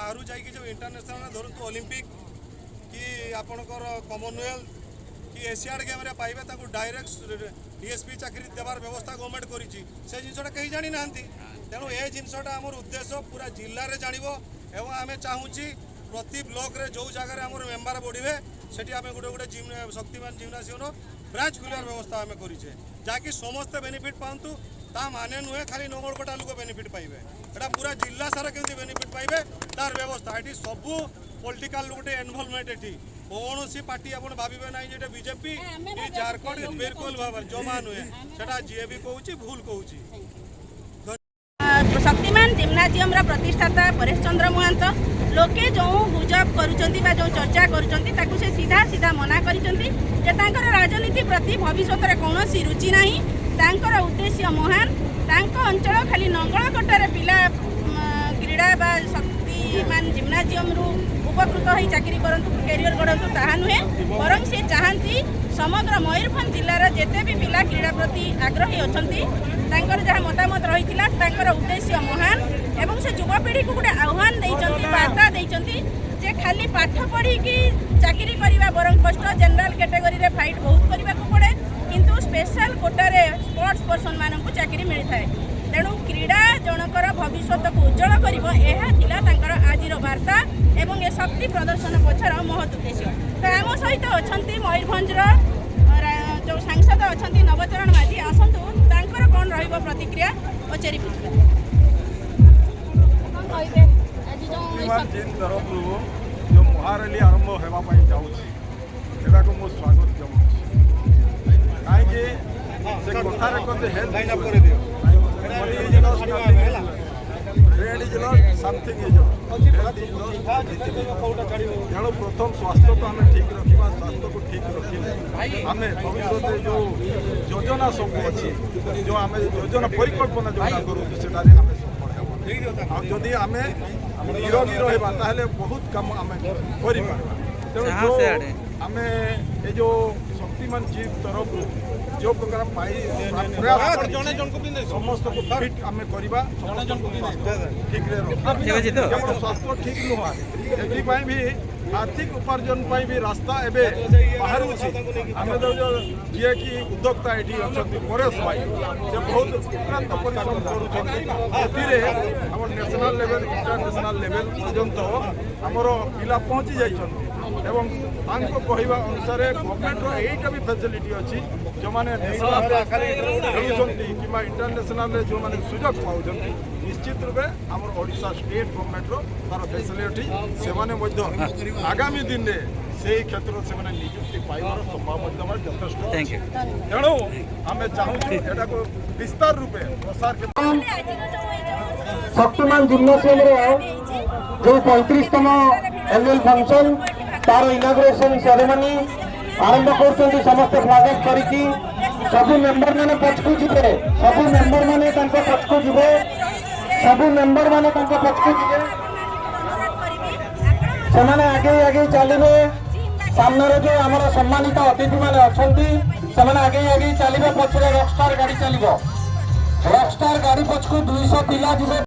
बाहर जाइए जो इंटरनेशनल धरतु ओलंपिक कि आपणकर कॉमनवेल्थ कि एशियाड गेम रे पाइबे ताकू डायरेक्ट डीएसपी चाकरी देवार व्यवस्था गवर्नमेंट करिछि से जिनसटा कहीं जानी नांती तेणु ए जिनसटा हमर उद्देश्य पूरा जिल्ला रे जानिबो एवं आमे चाहूची प्रति ब्लॉक रे जो जगह हमर मेंबर बढ़िबे सेठी आमे गोटे गोटे जिम शक्तिमान जिम्नासियम ब्रांच खुलियार व्यवस्था आमे करिछे जाकि समस्त बेनिफिट पाउंतु ता माने नुहे खाली नगरकोटा लोक बेनिफिट पाइबे एटा पूरा जिल्ला सारा केमती बेनिफिट पाइबे तार व्यवस्था एटी सबू पॉलिटिकल गोटे इन्वॉल्वमेंट एटी कौन सी पार्टी आपन भाविबे नाही जे बीजेपी कि झारखंड बिल्कुल भाव जमा नुहे सेटा जे भी कहूची भूल कहूची। शक्तिमान जिम्नाजियम प्रतिष्ठाता परेश चंद्र महांत लोके जो गुजब करुचंती बा जो चर्चा करुचंती ताकू से सीधा सीधा मना करिचंती जे तांकर राजनीति प्रति भविष्यत रे कोनोसी रुचि नाही तांकर उद्देश्य महान तांको अंचल खाली नंगलकटारे पिला क्रीड़ा बा शक्तिमान जिम्नाजियम रु उपकृत हो चाकरी करंतु कैरियर गढ़ंतु ताहा नुहे बरं से चाहती समग्र मयूरभंज जिलार जेते भी पिला क्रीड़ा प्रति आग्रही अछंती तांकर जहाँ मतामत रही तांकर उद्देश्य महान एवं से युवपीढ़ी को गोटे आह्वान देइचंती वार्ता देइचंती जे खाली पाठ पढ़ी की चाकरी करबा बरं कष्ट जनरल कैटेगरी रे फाइट बहुत करबा को पड़े किंतु स्पेशल कोटा रे स्पोर्ट्स पर्सन मानकु चाकरी मिलि थाए तेणु क्रीड़ा जनकर भविष्य को उज्जवल करिवो एहा थिला तांकर आजिर वार्ता एवं ए शक्ति प्रदर्शन पछर महत् उद्देश्य। तो आम सहित अछंती मयूरभंज जो सांसद अछंती नवचरण माझी आसंतु तांकर कोन रहइबो प्रतिक्रिया पचेरी पुछबे कोन कहिबे आज जो जिन तरफ जो महारैली आरंभ हेबा पई जाउछि एटा को मो स्वागत जमुछि काहे कि से कथारे कते हेल्थ लाइन अप करे दियो तेणु प्रथम स्वास्थ्य को आम ठीक रखा स्वास्थ्य को ठीक रखिले आम भविष्य जो योजना सब अच्छी जो आम योजना परिकल्पना जो करूँ जदि आम निरोगी रहा बहुत कम आम कर तेणु आम ये जो शक्तिमान जी तरफ जो प्रकार समस्त को फिट आम करवा ठीक केवल स्वास्थ्य ठीक नुह ये भी आर्थिक उपार्जन भी रास्ता एवं बाहर आम जी कि उद्योक्ता ये अच्छा परेश भाई से बहुत उत्क्रांत परिश्रम कर नेशनल लेवल इंटरनेशनल लेवल पर्यंत आमर पिला पहुँची जाइछन्ति एवं कहवा अनुसार गवर्नमेंट यहीटा भी फैसिलिटी अच्छी जो मैंने नेशनल खेलुंट कि इंटरनेशनल जो मैंने सुजोग पाँच निश्चित रूपे आम ओडिशा स्टेट गवर्नमेंट तार फैसिलिटी से आगामी दिन में से क्षेत्र से नियुक्ति पाइबार संभावना यथेष्ट तेणु आम चाहूँ एटा को विस्तार रूपे प्रसार शक्तिमान जिम्नासियम जो 35तम एनुअल फंक्शन तार इनाग्रेशन सेरेमनी आरंभ कर समस्त स्वागत करी सबू मेंबर माने पछकु जिबे सबू मेंबर माने पछकु जिबे सबू मेंबर माने पछकु जिबे सेमाने आगे आगे चलिबे सामने जो आमर सम्मानित अतिथि माने अछंती सेमाने आगे आगे चलिबे पछरे रॉकस्टार गाड़ी चलिबो रॉकस्टार गाड़ी पछकु 200 पिला जिबे